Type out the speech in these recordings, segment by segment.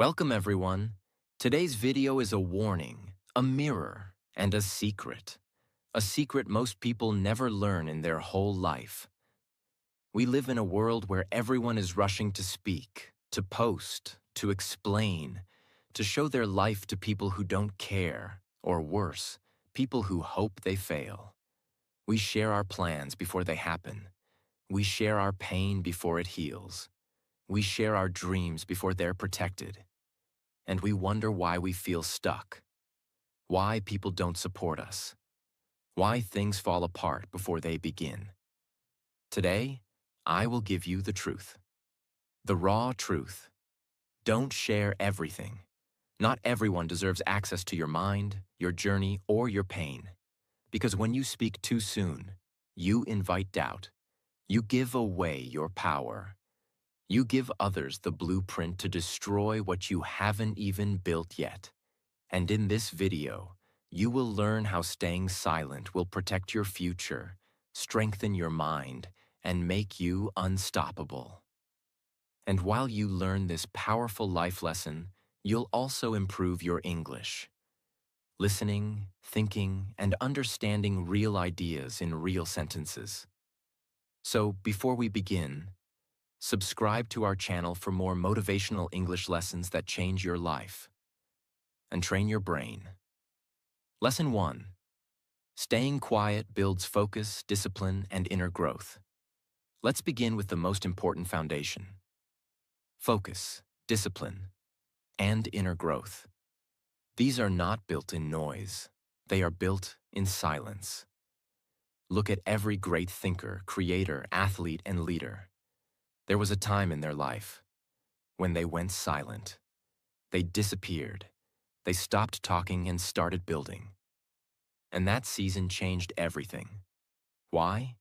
Welcome everyone. Today's video is a warning, a mirror, and a secret. A secret most people never learn in their whole life. We live in a world where everyone is rushing to speak, to post, to explain, to show their life to people who don't care, or worse, people who hope they fail. We share our plans before they happen. We share our pain before it heals. We share our dreams before they're protected. And we wonder why we feel stuck, why people don't support us, why things fall apart before they begin. Today, I will give you the truth. The raw truth. Don't share everything. Not everyone deserves access to your mind, your journey, or your pain. Because when you speak too soon, you invite doubt. You give away your power. You give others the blueprint to destroy what you haven't even built yet. And in this video, you will learn how staying silent will protect your future, strengthen your mind, and make you unstoppable. And while you learn this powerful life lesson, you'll also improve your English. Listening, thinking, and understanding real ideas in real sentences. So, before we begin, subscribe to our channel for more motivational English lessons that change your life. And train your brain. Lesson 1. Staying quiet builds focus, discipline, and inner growth. Let's begin with the most important foundation. Focus, discipline, and inner growth. These are not built in noise. They are built in silence. Look at every great thinker, creator, athlete, and leader. There was a time in their life when they went silent. They disappeared. They stopped talking and started building. And that season changed everything. Why?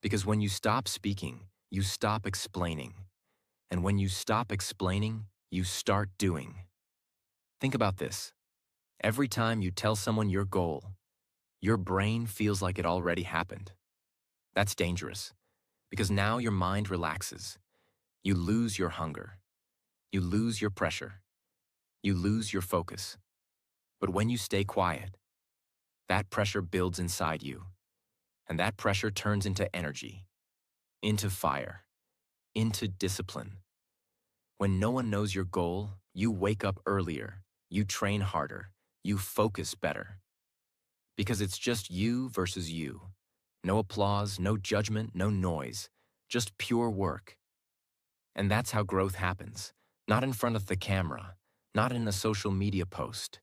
Because when you stop speaking, you stop explaining. And when you stop explaining, you start doing. Think about this. Every time you tell someone your goal, your brain feels like it already happened. That's dangerous, because now your mind relaxes. You lose your hunger. You lose your pressure. You lose your focus. But when you stay quiet, that pressure builds inside you, and that pressure turns into energy, into fire, into discipline. When no one knows your goal, you wake up earlier, you train harder, you focus better. Because it's just you versus you. No applause, no judgment, no noise, just pure work. And that's how growth happens, not in front of the camera, not in a social media post,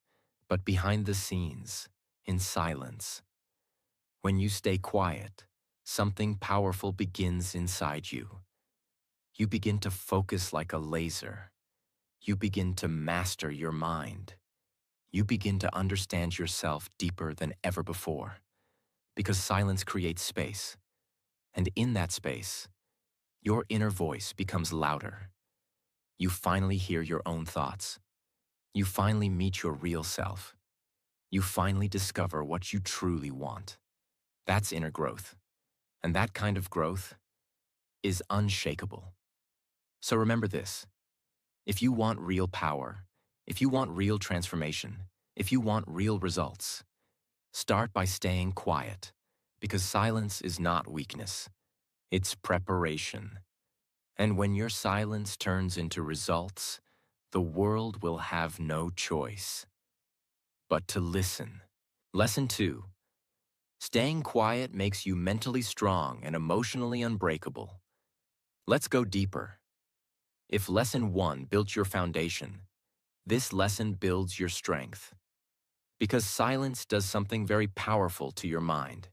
but behind the scenes, in silence. When you stay quiet, something powerful begins inside you. You begin to focus like a laser. You begin to master your mind. You begin to understand yourself deeper than ever before. Because silence creates space. And in that space, your inner voice becomes louder. You finally hear your own thoughts. You finally meet your real self. You finally discover what you truly want. That's inner growth. And that kind of growth is unshakable. So remember this. If you want real power, if you want real transformation, if you want real results, start by staying quiet, because silence is not weakness. It's preparation. And when your silence turns into results, the world will have no choice but to listen. Lesson 2. Staying quiet makes you mentally strong and emotionally unbreakable. Let's go deeper. If Lesson 1 built your foundation, this lesson builds your strength. Because silence does something very powerful to your mind.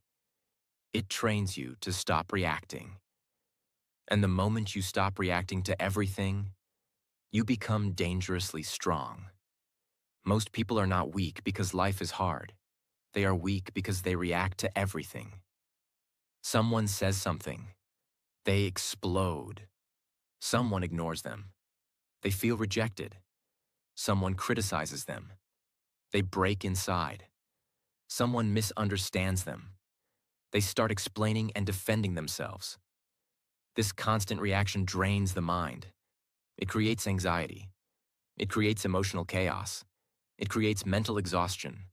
It trains you to stop reacting. And the moment you stop reacting to everything, you become dangerously strong. Most people are not weak because life is hard. They are weak because they react to everything. Someone says something. They explode. Someone ignores them. They feel rejected. Someone criticizes them. They break inside. Someone misunderstands them. They start explaining and defending themselves. This constant reaction drains the mind. It creates anxiety. It creates emotional chaos. It creates mental exhaustion.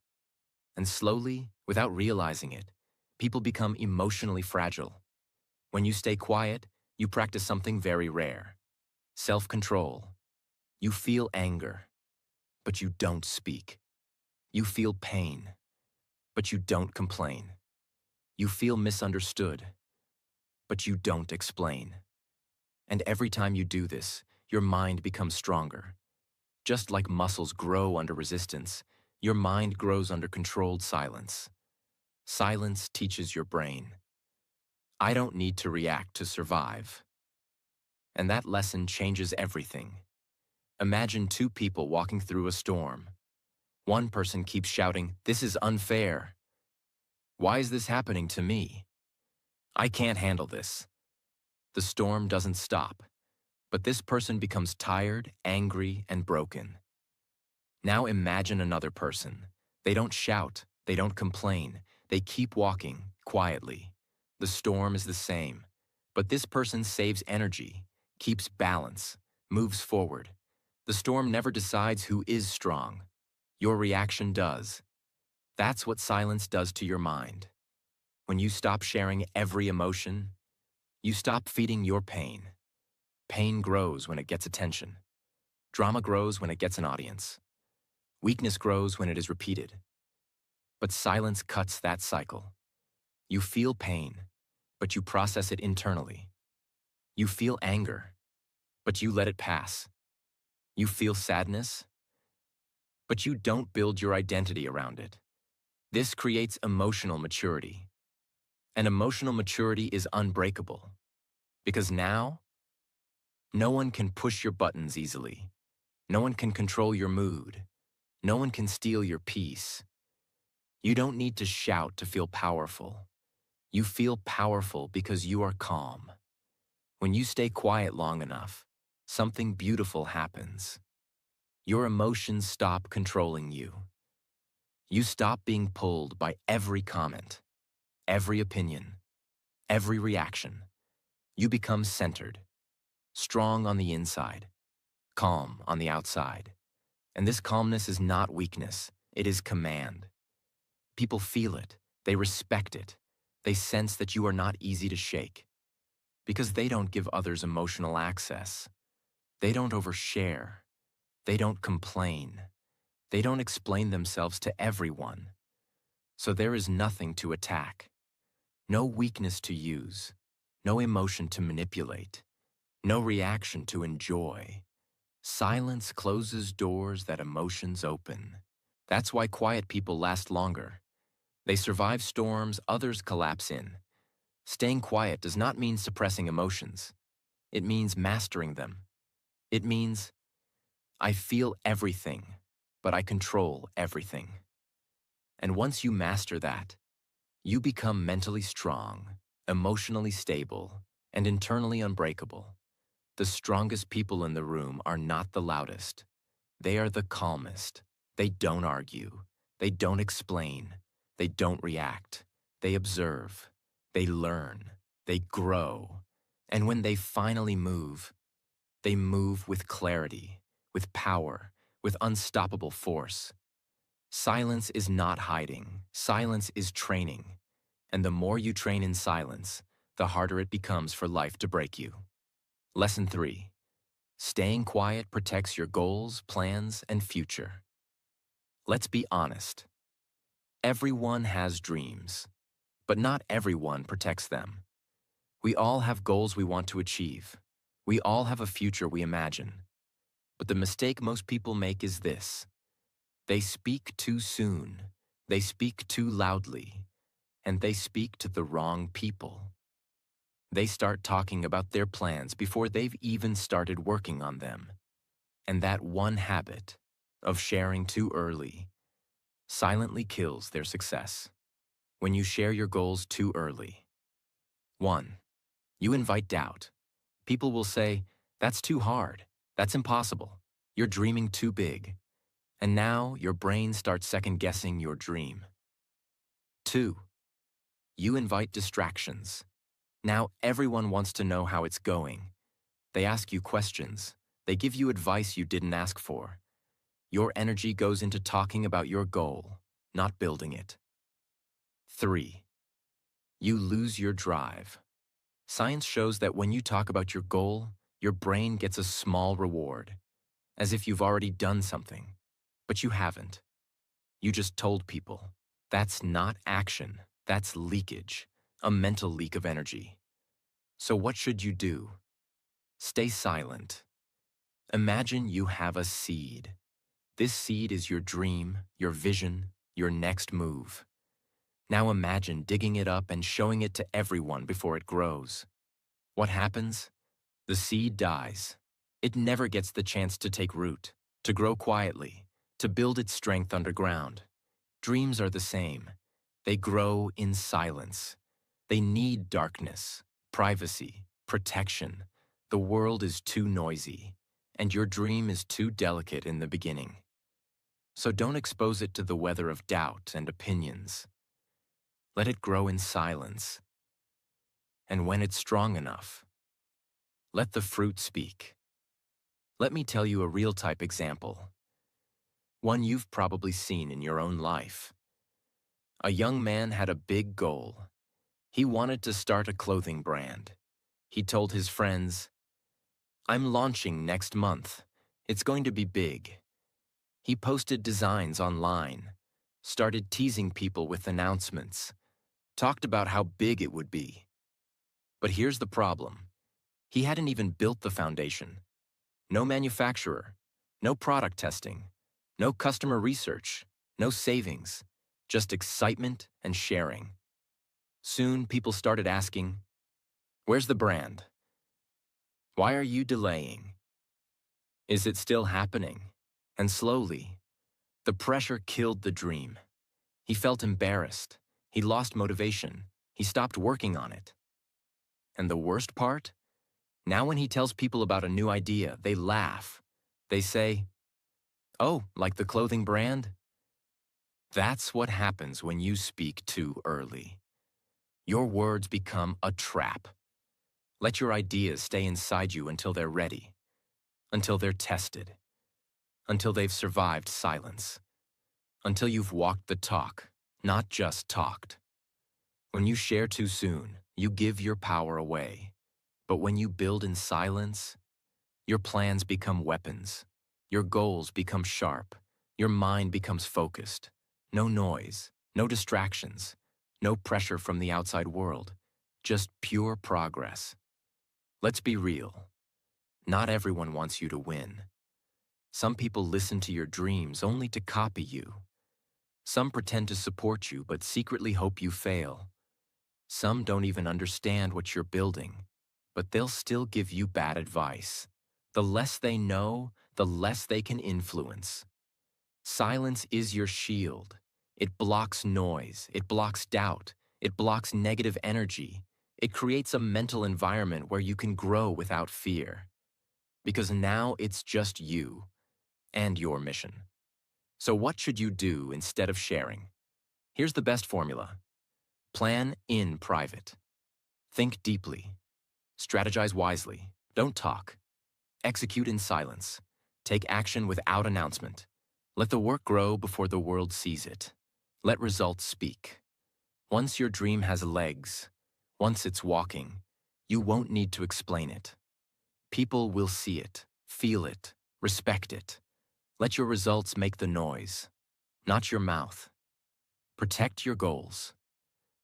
And slowly, without realizing it, people become emotionally fragile. When you stay quiet, you practice something very rare: self-control. You feel anger, but you don't speak. You feel pain, but you don't complain. You feel misunderstood, but you don't explain. And every time you do this, your mind becomes stronger. Just like muscles grow under resistance, your mind grows under controlled silence. Silence teaches your brain, I don't need to react to survive. And that lesson changes everything. Imagine two people walking through a storm. One person keeps shouting, "This is unfair. Why is this happening to me? I can't handle this." The storm doesn't stop, but this person becomes tired, angry, and broken. Now imagine another person. They don't shout, they don't complain, they keep walking quietly. The storm is the same, but this person saves energy, keeps balance, moves forward. The storm never decides who is strong. Your reaction does. That's what silence does to your mind. When you stop sharing every emotion, you stop feeding your pain. Pain grows when it gets attention. Drama grows when it gets an audience. Weakness grows when it is repeated. But silence cuts that cycle. You feel pain, but you process it internally. You feel anger, but you let it pass. You feel sadness, but you don't build your identity around it. This creates emotional maturity. And emotional maturity is unbreakable. Because now, no one can push your buttons easily. No one can control your mood. No one can steal your peace. You don't need to shout to feel powerful. You feel powerful because you are calm. When you stay quiet long enough, something beautiful happens. Your emotions stop controlling you. You stop being pulled by every comment, every opinion, every reaction. You become centered, strong on the inside, calm on the outside. And this calmness is not weakness, it is command. People feel it, they respect it, they sense that you are not easy to shake. Because they don't give others emotional access. They don't overshare. They don't complain. They don't explain themselves to everyone. So there is nothing to attack, no weakness to use, no emotion to manipulate, no reaction to enjoy. Silence closes doors that emotions open. That's why quiet people last longer. They survive storms others collapse in. Staying quiet does not mean suppressing emotions. It means mastering them. It means, I feel everything, but I control everything. And once you master that, you become mentally strong, emotionally stable, and internally unbreakable. The strongest people in the room are not the loudest. They are the calmest. They don't argue. They don't explain. They don't react. They observe. They learn. They grow. And when they finally move, they move with clarity, with power, with unstoppable force. Silence is not hiding. Silence is training. And the more you train in silence, the harder it becomes for life to break you. Lesson 3. Staying quiet protects your goals, plans, and future. Let's be honest. Everyone has dreams, but not everyone protects them. We all have goals we want to achieve. We all have a future we imagine. But the mistake most people make is this. They speak too soon. They speak too loudly. And they speak to the wrong people. They start talking about their plans before they've even started working on them. And that one habit of sharing too early silently kills their success. When you share your goals too early. 1. You invite doubt. People will say, that's too hard. That's impossible. You're dreaming too big. And now your brain starts second-guessing your dream. 2. You invite distractions. Now everyone wants to know how it's going. They ask you questions. They give you advice you didn't ask for. Your energy goes into talking about your goal, not building it. 3. You lose your drive. Science shows that when you talk about your goal, your brain gets a small reward, as if you've already done something. But you haven't. You just told people. That's not action. That's leakage, a mental leak of energy. So what should you do? Stay silent. Imagine you have a seed. This seed is your dream, your vision, your next move. Now imagine digging it up and showing it to everyone before it grows. What happens? The seed dies. It never gets the chance to take root, to grow quietly, to build its strength underground. Dreams are the same. They grow in silence. They need darkness, privacy, protection. The world is too noisy, and your dream is too delicate in the beginning. So don't expose it to the weather of doubt and opinions. Let it grow in silence. And when it's strong enough, let the fruit speak. Let me tell you a real-type example, one you've probably seen in your own life. A young man had a big goal. He wanted to start a clothing brand. He told his friends, "I'm launching next month. It's going to be big." He posted designs online, started teasing people with announcements, talked about how big it would be. But here's the problem. He hadn't even built the foundation. No manufacturer, no product testing, no customer research, no savings, just excitement and sharing. Soon, people started asking, "Where's the brand? Why are you delaying? Is it still happening?" And slowly, the pressure killed the dream. He felt embarrassed. He lost motivation. He stopped working on it. And the worst part? Now when he tells people about a new idea, they laugh. They say, "Oh, like the clothing brand?" That's what happens when you speak too early. Your words become a trap. Let your ideas stay inside you until they're ready, until they're tested, until they've survived silence, until you've walked the talk, not just talked. When you share too soon, you give your power away. But when you build in silence, your plans become weapons. Your goals become sharp. Your mind becomes focused. No noise, no distractions, no pressure from the outside world, just pure progress. Let's be real. Not everyone wants you to win. Some people listen to your dreams only to copy you. Some pretend to support you but secretly hope you fail. Some don't even understand what you're building, but they'll still give you bad advice. The less they know, the less they can influence. Silence is your shield. It blocks noise, it blocks doubt, it blocks negative energy. It creates a mental environment where you can grow without fear. Because now it's just you and your mission. So what should you do instead of sharing? Here's the best formula. Plan in private. Think deeply. Strategize wisely. Don't talk. Execute in silence. Take action without announcement. Let the work grow before the world sees it. Let results speak. Once your dream has legs, once it's walking, you won't need to explain it. People will see it, feel it, respect it. Let your results make the noise, not your mouth. Protect your goals.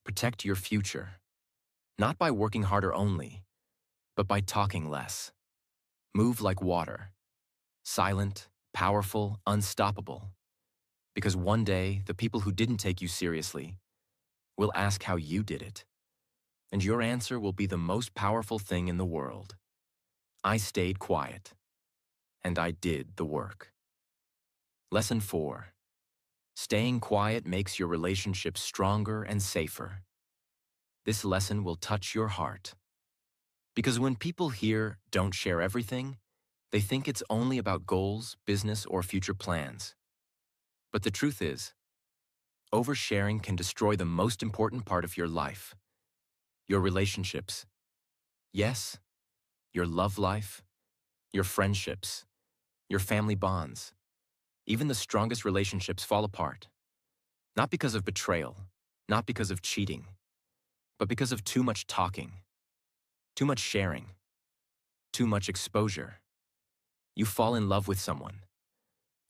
Protect your future. Not by working harder only, but by talking less. Move like water. Silent, powerful, unstoppable. Because one day, the people who didn't take you seriously will ask how you did it. And your answer will be the most powerful thing in the world. I stayed quiet, and I did the work. Lesson 4. Staying quiet makes your relationships stronger and safer. This lesson will touch your heart. Because when people hear "don't share everything," they think it's only about goals, business, or future plans. But the truth is, oversharing can destroy the most important part of your life, your relationships. Yes, your love life, your friendships, your family bonds, Even the strongest relationships fall apart. Not because of betrayal, not because of cheating, but because of too much talking, too much sharing, too much exposure. You fall in love with someone.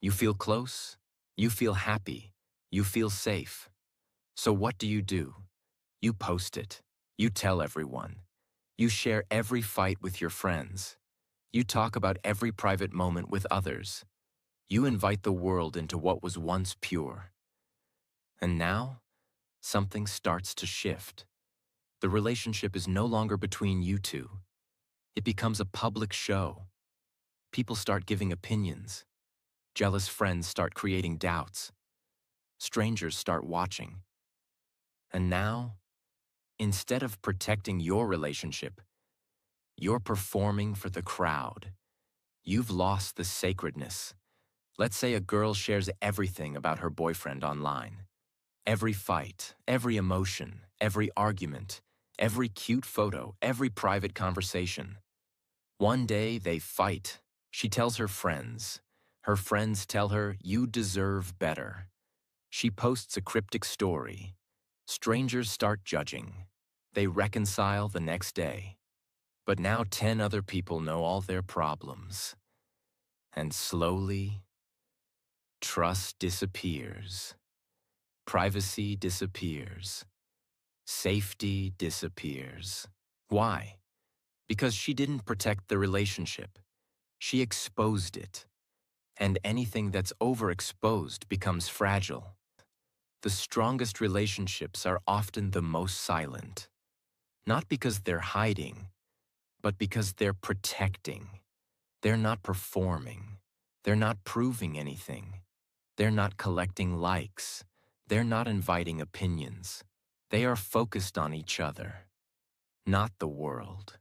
You feel close, you feel happy, you feel safe. So what do? You post it. You tell everyone. You share every fight with your friends. You talk about every private moment with others. You invite the world into what was once pure. And now, something starts to shift. The relationship is no longer between you two. It becomes a public show. People start giving opinions. Jealous friends start creating doubts. Strangers start watching. And now, instead of protecting your relationship, you're performing for the crowd. You've lost the sacredness. Let's say a girl shares everything about her boyfriend online. Every fight, every emotion, every argument, every cute photo, every private conversation. One day they fight. She tells her friends. Her friends tell her, "You deserve better." She posts a cryptic story. Strangers start judging. They reconcile the next day. But now 10 other people know all their problems. And slowly, trust disappears. Privacy disappears. Safety disappears. Why? Because she didn't protect the relationship. She exposed it. And anything that's overexposed becomes fragile. The strongest relationships are often the most silent. Not because they're hiding, but because they're protecting. They're not performing. They're not proving anything. They're not collecting likes. They're not inviting opinions. They are focused on each other, not the world.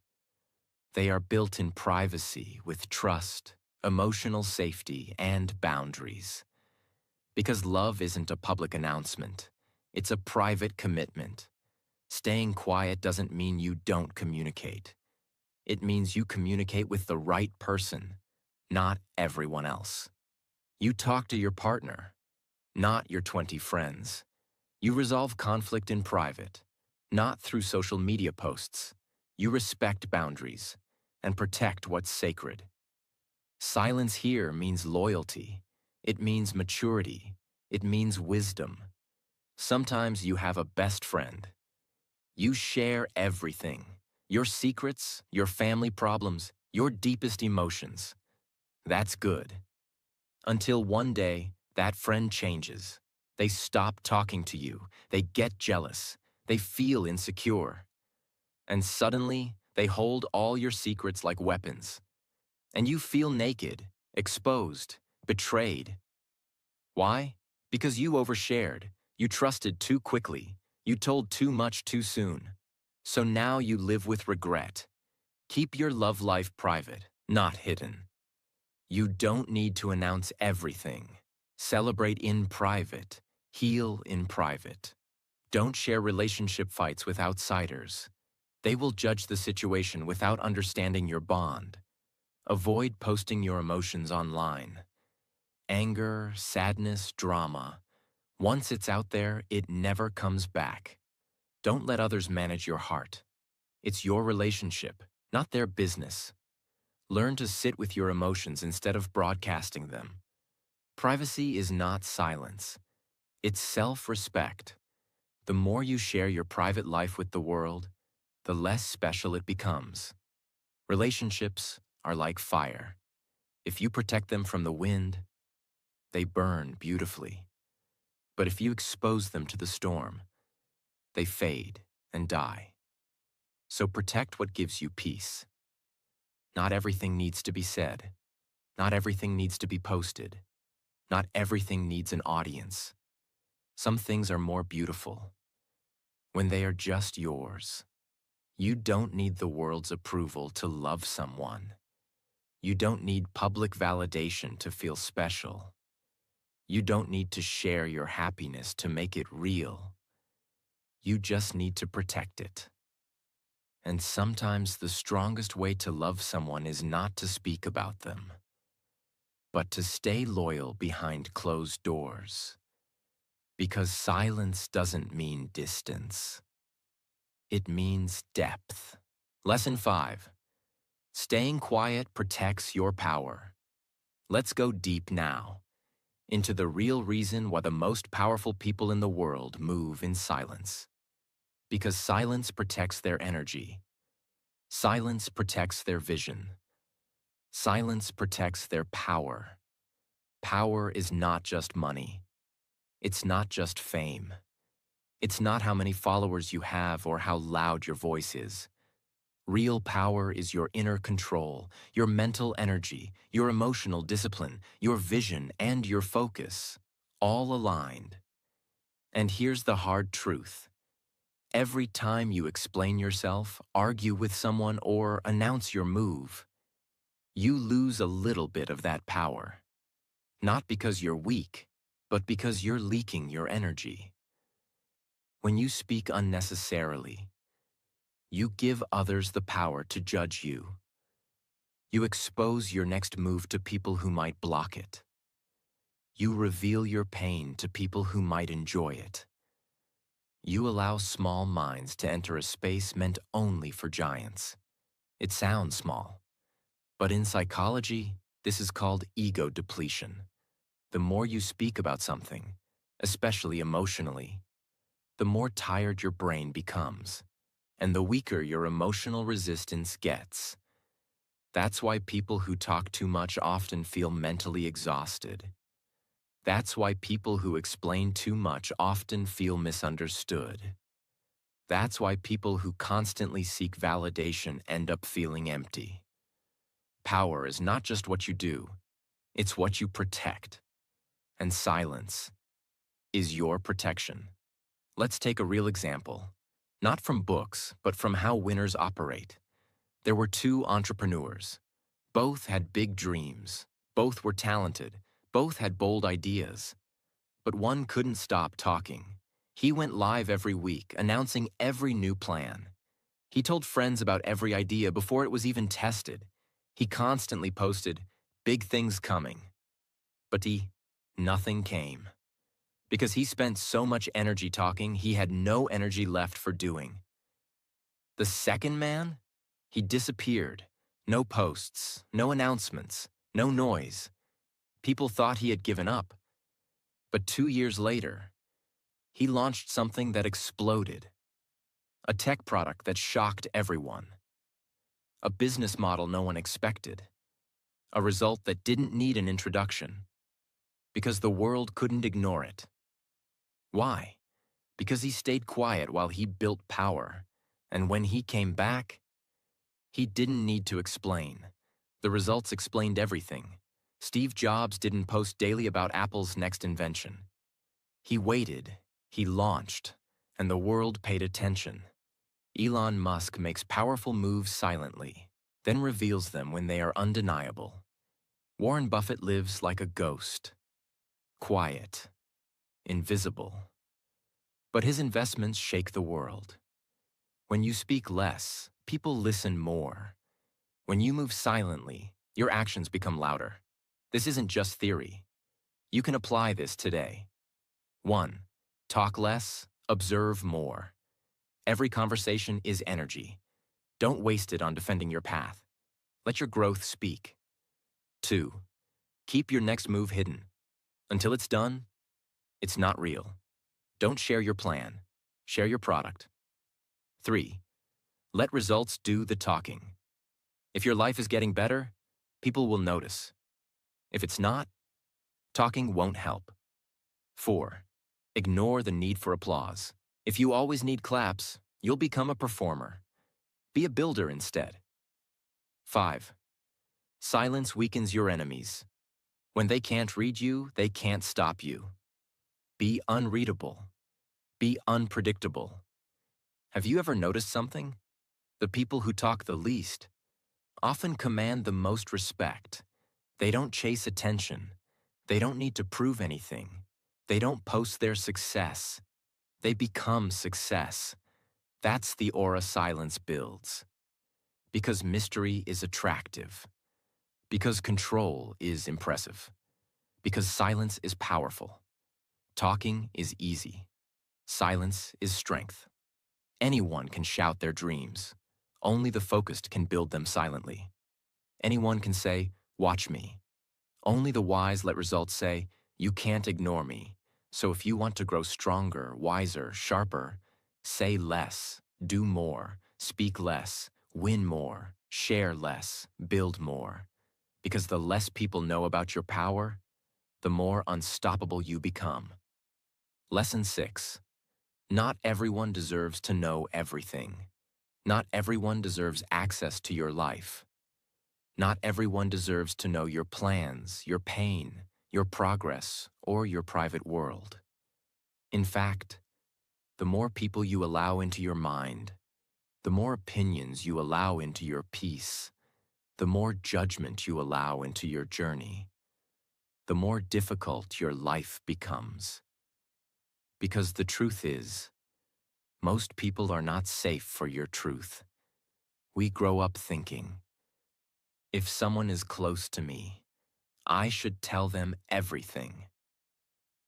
They are built in privacy with trust, emotional safety, and boundaries. Because love isn't a public announcement. It's a private commitment. Staying quiet doesn't mean you don't communicate. It means you communicate with the right person, not everyone else. You talk to your partner, not your 20 friends. You resolve conflict in private, not through social media posts. You respect boundaries and protect what's sacred. Silence here means loyalty. It means maturity. It means wisdom. Sometimes you have a best friend. You share everything. Your secrets, your family problems, your deepest emotions. That's good. Until one day, that friend changes. They stop talking to you. They get jealous. They feel insecure. And suddenly, they hold all your secrets like weapons. And you feel naked, exposed, betrayed. Why? Because you overshared. You trusted too quickly. You told too much too soon. So now you live with regret. Keep your love life private, not hidden. You don't need to announce everything. Celebrate in private. Heal in private. Don't share relationship fights with outsiders. They will judge the situation without understanding your bond. Avoid posting your emotions online. Anger, sadness, drama. Once it's out there, it never comes back. Don't let others manage your heart. It's your relationship, not their business. Learn to sit with your emotions instead of broadcasting them. Privacy is not silence. It's self-respect. The more you share your private life with the world, the less special it becomes. Relationships are like fire. If you protect them from the wind, they burn beautifully. But if you expose them to the storm, they fade and die. So protect what gives you peace. Not everything needs to be said. Not everything needs to be posted. Not everything needs an audience. Some things are more beautiful when they are just yours. You don't need the world's approval to love someone. You don't need public validation to feel special. You don't need to share your happiness to make it real. You just need to protect it. And sometimes the strongest way to love someone is not to speak about them, but to stay loyal behind closed doors. Because silence doesn't mean distance. It means depth. Lesson 5. Staying quiet protects your power. Let's go deep now, into the real reason why the most powerful people in the world move in silence. Because silence protects their energy. Silence protects their vision. Silence protects their power. Power is not just money. It's not just fame. It's not how many followers you have or how loud your voice is. Real power is your inner control, your mental energy, your emotional discipline, your vision, and your focus, all aligned. And here's the hard truth. Every time you explain yourself, argue with someone, or announce your move, you lose a little bit of that power. Not because you're weak, but because you're leaking your energy. When you speak unnecessarily, you give others the power to judge you. You expose your next move to people who might block it. You reveal your pain to people who might enjoy it. You allow small minds to enter a space meant only for giants. It sounds small, but in psychology, this is called ego depletion. The more you speak about something, especially emotionally, the more tired your brain becomes, and the weaker your emotional resistance gets. That's why people who talk too much often feel mentally exhausted. That's why people who explain too much often feel misunderstood. That's why people who constantly seek validation end up feeling empty. Power is not just what you do, it's what you protect. And silence is your protection. Let's take a real example. Not from books, but from how winners operate. There were two entrepreneurs. Both had big dreams. Both were talented. Both had bold ideas. But one couldn't stop talking. He went live every week, announcing every new plan. He told friends about every idea before it was even tested. He constantly posted, "Big things coming." But nothing came. Because he spent so much energy talking, he had no energy left for doing. The second man? He disappeared. No posts, no announcements, no noise. People thought he had given up. But 2 years later, he launched something that exploded. A tech product that shocked everyone. A business model no one expected. A result that didn't need an introduction. Because the world couldn't ignore it. Why? Because he stayed quiet while he built power. And when he came back, he didn't need to explain. The results explained everything. Steve Jobs didn't post daily about Apple's next invention. He waited, he launched, and the world paid attention. Elon Musk makes powerful moves silently, then reveals them when they are undeniable. Warren Buffett lives like a ghost. Quiet. Invisible. But his investments shake the world. When you speak less, people listen more. When you move silently, your actions become louder. This isn't just theory. You can apply this today. 1. Talk less, observe more. Every conversation is energy. Don't waste it on defending your path. Let your growth speak. 2. Keep your next move hidden. Until it's done, it's not real. Don't share your plan. Share your product. 3. Let results do the talking. If your life is getting better, people will notice. If it's not, talking won't help. 4. Ignore the need for applause. If you always need claps, you'll become a performer. Be a builder instead. 5. Silence weakens your enemies. When they can't read you, they can't stop you. Be unreadable. Be unpredictable. Have you ever noticed something? The people who talk the least often command the most respect. They don't chase attention. They don't need to prove anything. They don't post their success. They become success. That's the aura silence builds. Because mystery is attractive. Because control is impressive. Because silence is powerful. Talking is easy. Silence is strength. Anyone can shout their dreams. Only the focused can build them silently. Anyone can say, "Watch me." Only the wise let results say, "You can't ignore me." So if you want to grow stronger, wiser, sharper, say less, do more, speak less, win more, share less, build more. Because the less people know about your power, the more unstoppable you become. Lesson 6. Not everyone deserves to know everything. Not everyone deserves access to your life. Not everyone deserves to know your plans, your pain, your progress, or your private world. In fact, the more people you allow into your mind, the more opinions you allow into your peace, the more judgment you allow into your journey, the more difficult your life becomes. Because the truth is, most people are not safe for your truth. We grow up thinking, if someone is close to me, I should tell them everything.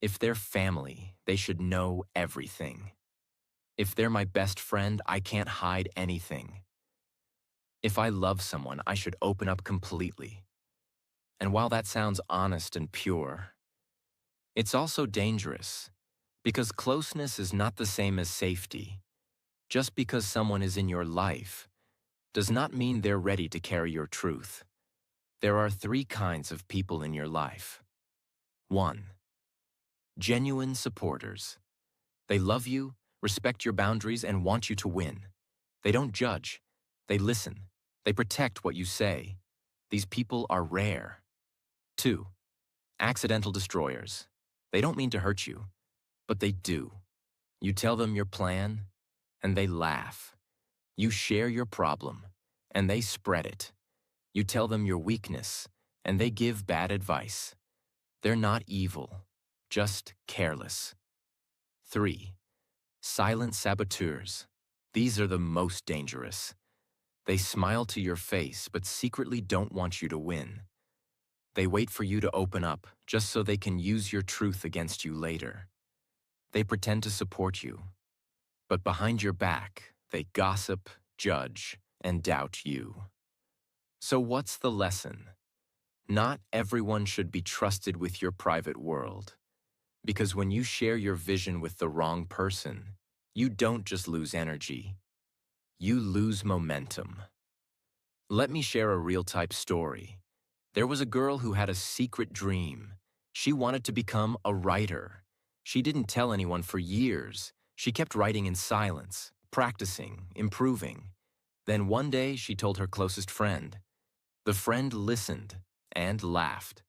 If they're family, they should know everything. If they're my best friend, I can't hide anything. If I love someone, I should open up completely. And while that sounds honest and pure, it's also dangerous, because closeness is not the same as safety. Just because someone is in your life does not mean they're ready to carry your truth. There are 3 kinds of people in your life. 1. Genuine supporters. They love you, respect your boundaries, and want you to win. They don't judge. They listen. They protect what you say. These people are rare. 2. Accidental destroyers. They don't mean to hurt you, but they do. You tell them your plan, and they laugh. You share your problem, and they spread it. You tell them your weakness, and they give bad advice. They're not evil, just careless. 3. Silent saboteurs. These are the most dangerous. They smile to your face, but secretly don't want you to win. They wait for you to open up, just so they can use your truth against you later. They pretend to support you, but behind your back, they gossip, judge, and doubt you. So what's the lesson? Not everyone should be trusted with your private world. Because when you share your vision with the wrong person, you don't just lose energy, you lose momentum. Let me share a real-type story. There was a girl who had a secret dream. She wanted to become a writer. She didn't tell anyone for years. She kept writing in silence, practicing, improving. Then one day she told her closest friend. The friend listened and laughed.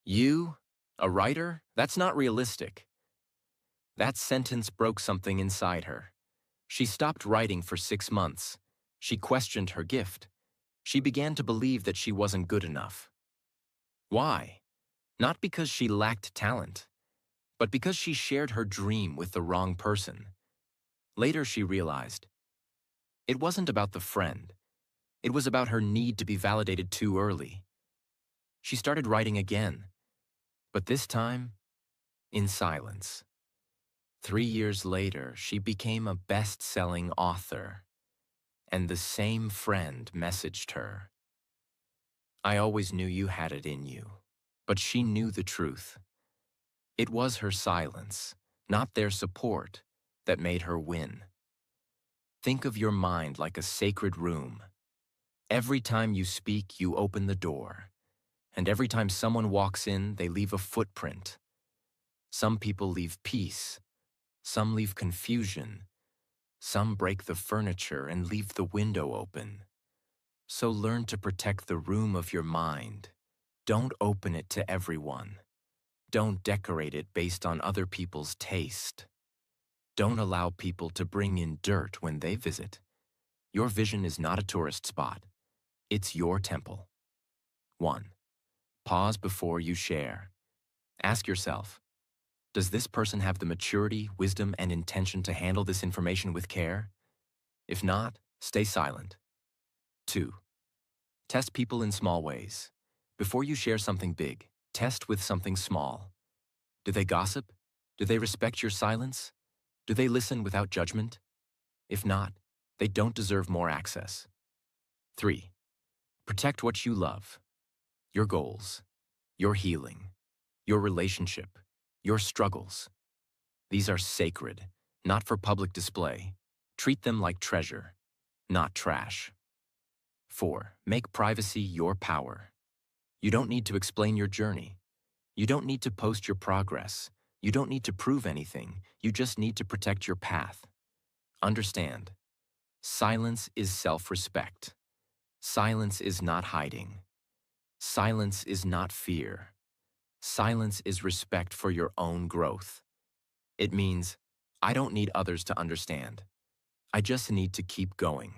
"You? A writer? That's not realistic." That sentence broke something inside her. She stopped writing for 6 months. She questioned her gift. She began to believe that she wasn't good enough. Why? Not because she lacked talent, but because she shared her dream with the wrong person. Later she realized it wasn't about the friend. It was about her need to be validated too early. She started writing again, but this time, in silence. 3 years later, she became a best-selling author, and the same friend messaged her. "I always knew you had it in you," but she knew the truth. It was her silence, not their support, that made her win. Think of your mind like a sacred room. Every time you speak, you open the door. And every time someone walks in, they leave a footprint. Some people leave peace. Some leave confusion. Some break the furniture and leave the window open. So learn to protect the room of your mind. Don't open it to everyone. Don't decorate it based on other people's taste. Don't allow people to bring in dirt when they visit. Your vision is not a tourist spot. It's your temple. 1. Pause before you share. Ask yourself, does this person have the maturity, wisdom, and intention to handle this information with care? If not, stay silent. 2. Test people in small ways. Before you share something big, test with something small. Do they gossip? Do they respect your silence? Do they listen without judgment? If not, they don't deserve more access. 3. Protect what you love. Your goals, your healing, your relationship, your struggles. These are sacred, not for public display. Treat them like treasure, not trash. 4. Make privacy your power. You don't need to explain your journey. You don't need to post your progress. You don't need to prove anything. You just need to protect your path. Understand, silence is self-respect. Silence is not hiding. Silence is not fear. Silence is respect for your own growth. It means, I don't need others to understand. I just need to keep going.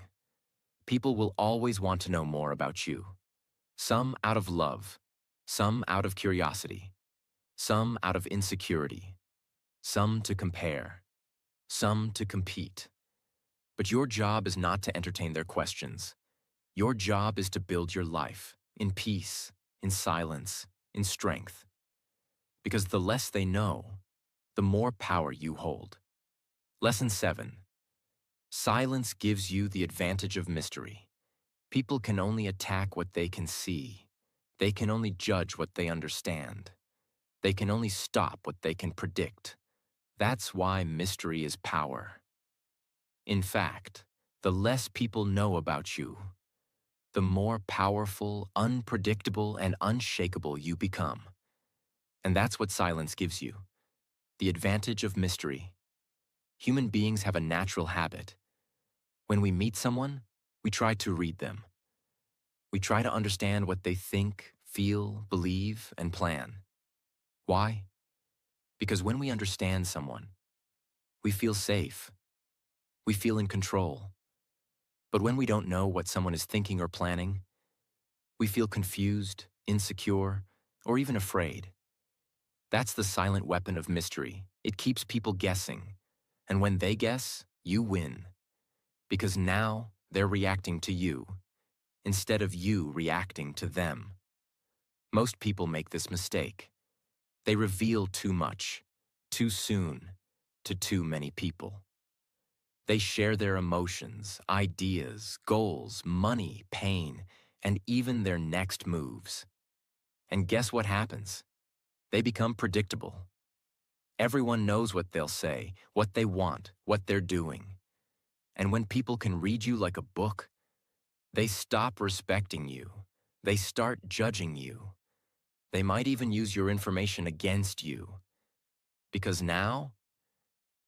People will always want to know more about you. Some out of love, some out of curiosity, some out of insecurity, some to compare, some to compete. But your job is not to entertain their questions. Your job is to build your life in peace, in silence, in strength. Because the less they know, the more power you hold. Lesson 7. Silence gives you the advantage of mystery. People can only attack what they can see. They can only judge what they understand. They can only stop what they can predict. That's why mystery is power. In fact, the less people know about you, the more powerful, unpredictable, and unshakable you become. And that's what silence gives you, the advantage of mystery. Human beings have a natural habit. When we meet someone, we try to read them. We try to understand what they think, feel, believe, and plan. Why? Because when we understand someone, we feel safe. We feel in control. But when we don't know what someone is thinking or planning, we feel confused, insecure, or even afraid. That's the silent weapon of mystery. It keeps people guessing. And when they guess, you win. Because now they're reacting to you, instead of you reacting to them. Most people make this mistake. They reveal too much, too soon, to too many people. They share their emotions, ideas, goals, money, pain, and even their next moves. And guess what happens? They become predictable. Everyone knows what they'll say, what they want, what they're doing. And when people can read you like a book, they stop respecting you. They start judging you. They might even use your information against you. Because now,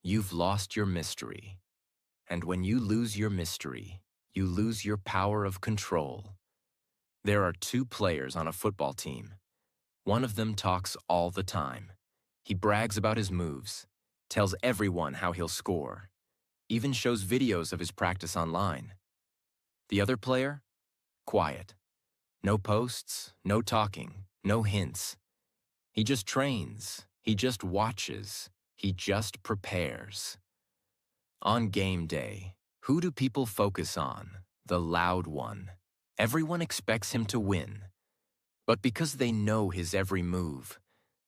you've lost your mystery. And when you lose your mystery, you lose your power of control. There are two players on a football team. One of them talks all the time. He brags about his moves, tells everyone how he'll score, even shows videos of his practice online. The other player? Quiet. No posts, no talking, no hints. He just trains, he just watches, he just prepares. On game day, who do people focus on? The loud one. Everyone expects him to win. But because they know his every move,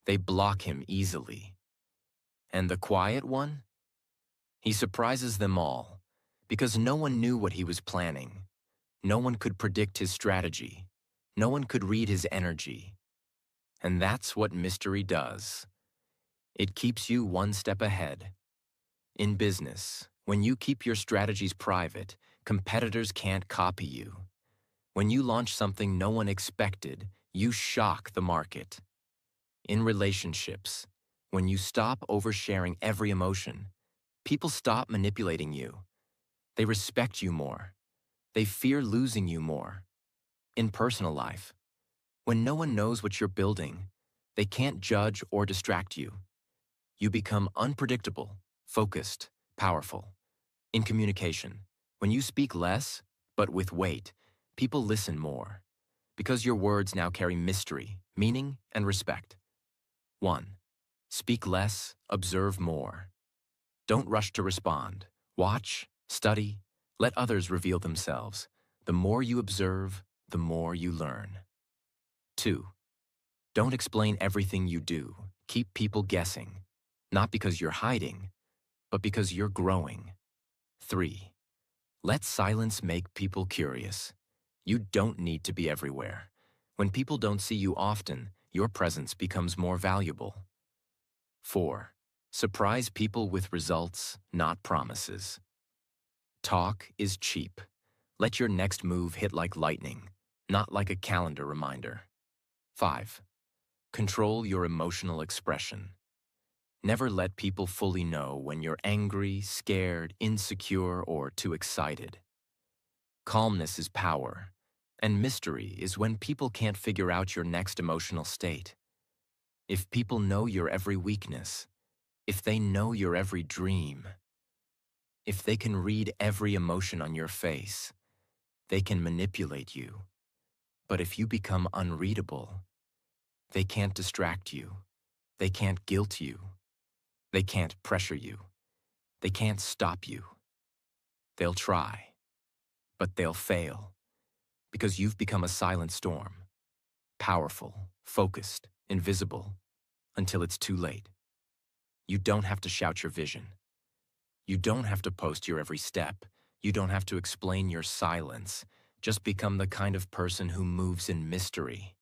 they block him easily. And the quiet one? He surprises them all, because no one knew what he was planning. No one could predict his strategy. No one could read his energy. And that's what mystery does. It keeps you one step ahead. In business, when you keep your strategies private, competitors can't copy you. When you launch something no one expected, you shock the market. In relationships, when you stop oversharing every emotion, people stop manipulating you. They respect you more. They fear losing you more. In personal life, when no one knows what you're building, they can't judge or distract you. You become unpredictable, focused, powerful. In communication, when you speak less, but with weight, people listen more. Because your words now carry mystery, meaning, and respect. 1. Speak less, observe more. Don't rush to respond. Watch, study, let others reveal themselves. The more you observe, the more you learn. 2. Don't explain everything you do. Keep people guessing, not because you're hiding, but because you're growing. 3. Let silence make people curious. You don't need to be everywhere. When people don't see you often, your presence becomes more valuable. 4. Surprise people with results, not promises. Talk is cheap. Let your next move hit like lightning, not like a calendar reminder. 5. Control your emotional expression. Never let people fully know when you're angry, scared, insecure, or too excited. Calmness is power, and mystery is when people can't figure out your next emotional state. If people know your every weakness, if they know your every dream, if they can read every emotion on your face, they can manipulate you. But if you become unreadable, they can't distract you. They can't guilt you. They can't pressure you. They can't stop you. They'll try, but they'll fail because you've become a silent storm, powerful, focused, invisible, until it's too late. You don't have to shout your vision. You don't have to post your every step. You don't have to explain your silence. Just become the kind of person who moves in mystery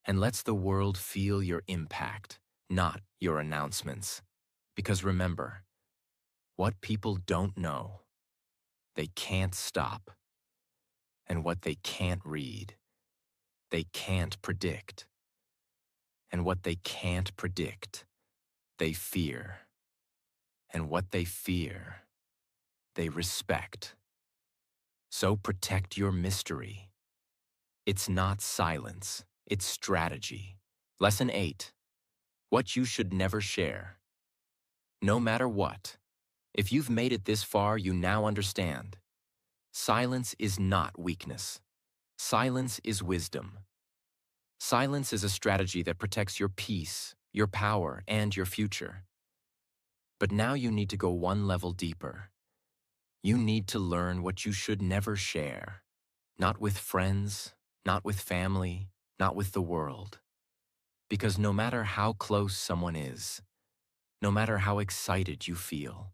and lets the world feel your impact, not your announcements. Because remember, what people don't know, they can't stop. And what they can't read, they can't predict. And what they can't predict, they fear. And what they fear, they respect. So protect your mystery. It's not silence, it's strategy. Lesson 8. What you should never share. No matter what, if you've made it this far, you now understand. Silence is not weakness. Silence is wisdom. Silence is a strategy that protects your peace, your power, and your future. But now you need to go one level deeper. You need to learn what you should never share. Not with friends, not with family, not with the world. Because no matter how close someone is, no matter how excited you feel,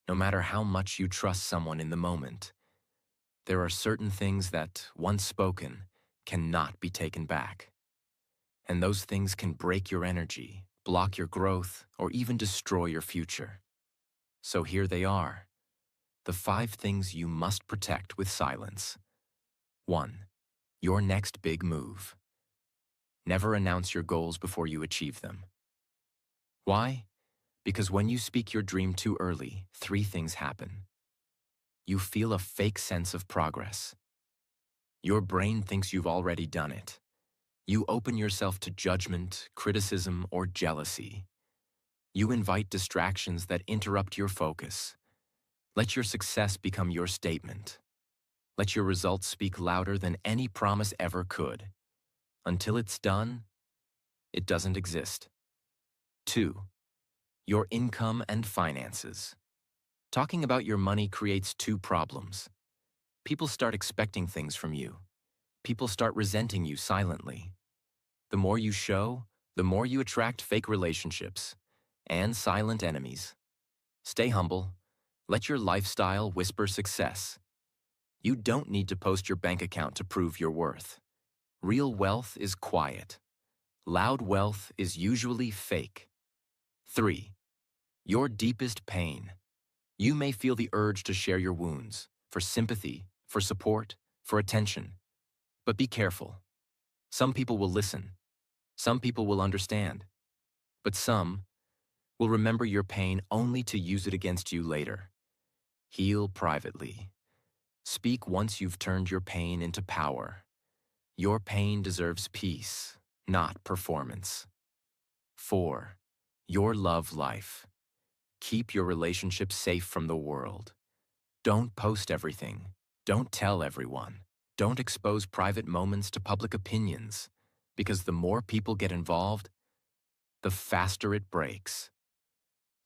no matter how much you trust someone in the moment, there are certain things that, once spoken, cannot be taken back. And those things can break your energy, block your growth, or even destroy your future. So here they are, the 5 things you must protect with silence. 1. Your next big move. Never announce your goals before you achieve them. Why? Because when you speak your dream too early, 3 things happen. You feel a fake sense of progress. Your brain thinks you've already done it. You open yourself to judgment, criticism, or jealousy. You invite distractions that interrupt your focus. Let your success become your statement. Let your results speak louder than any promise ever could. Until it's done, it doesn't exist. 2. Your income and finances. Talking about your money creates 2 problems. People start expecting things from you. People start resenting you silently. The more you show, the more you attract fake relationships and silent enemies. Stay humble. Let your lifestyle whisper success. You don't need to post your bank account to prove your worth. Real wealth is quiet. Loud wealth is usually fake. 3. Your deepest pain. You may feel the urge to share your wounds, for sympathy, for support, for attention. But be careful. Some people will listen. Some people will understand. But some will remember your pain only to use it against you later. Heal privately. Speak once you've turned your pain into power. Your pain deserves peace, not performance. 4. Your love life. Keep your relationship safe from the world. Don't post everything. Don't tell everyone. Don't expose private moments to public opinions, because the more people get involved, the faster it breaks.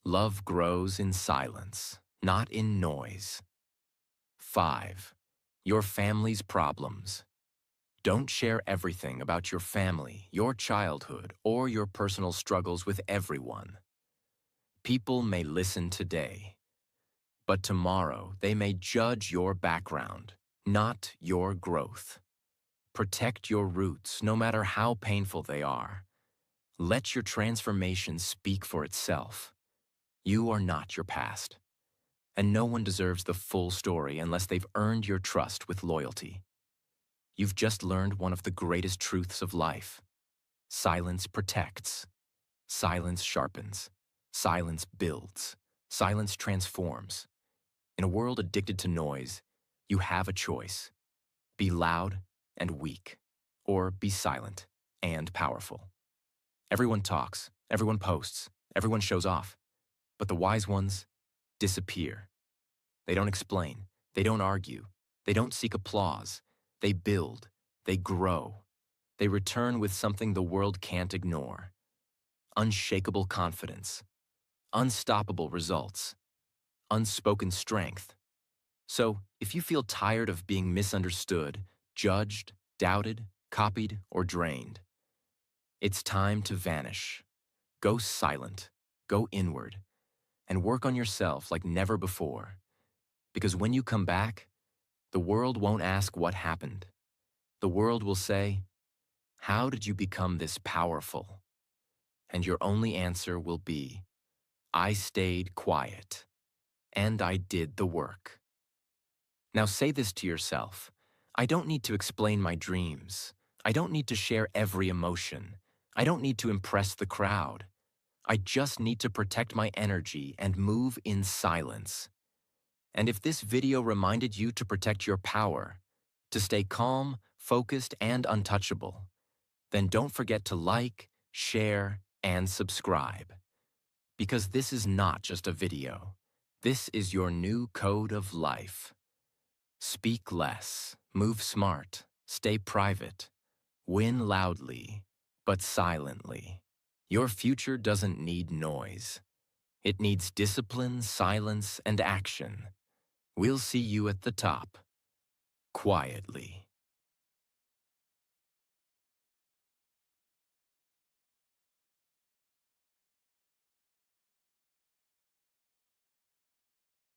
Love grows in silence, not in noise. 5. Your family's problems. Don't share everything about your family, your childhood, or your personal struggles with everyone. People may listen today, but tomorrow they may judge your background, not your growth. Protect your roots, no matter how painful they are. Let your transformation speak for itself. You are not your past, and no one deserves the full story unless they've earned your trust with loyalty. You've just learned one of the greatest truths of life. Silence protects. Silence sharpens. Silence builds. Silence transforms. In a world addicted to noise, you have a choice. Be loud and weak, or be silent and powerful. Everyone talks, everyone posts, everyone shows off, but the wise ones disappear. They don't explain, they don't argue, they don't seek applause. They build, they grow. They return with something the world can't ignore. Unshakable confidence, unstoppable results, unspoken strength. So, if you feel tired of being misunderstood, judged, doubted, copied, or drained, it's time to vanish. Go silent, go inward, and work on yourself like never before. Because when you come back, the world won't ask what happened. The world will say, "How did you become this powerful?" And your only answer will be, "I stayed quiet, and I did the work." Now say this to yourself. I don't need to explain my dreams. I don't need to share every emotion. I don't need to impress the crowd. I just need to protect my energy and move in silence. And if this video reminded you to protect your power, to stay calm, focused, and untouchable, then don't forget to like, share, and subscribe. Because this is not just a video. This is your new code of life. Speak less, move smart, stay private, win loudly, but silently. Your future doesn't need noise. It needs discipline, silence, and action. We'll see you at the top, quietly.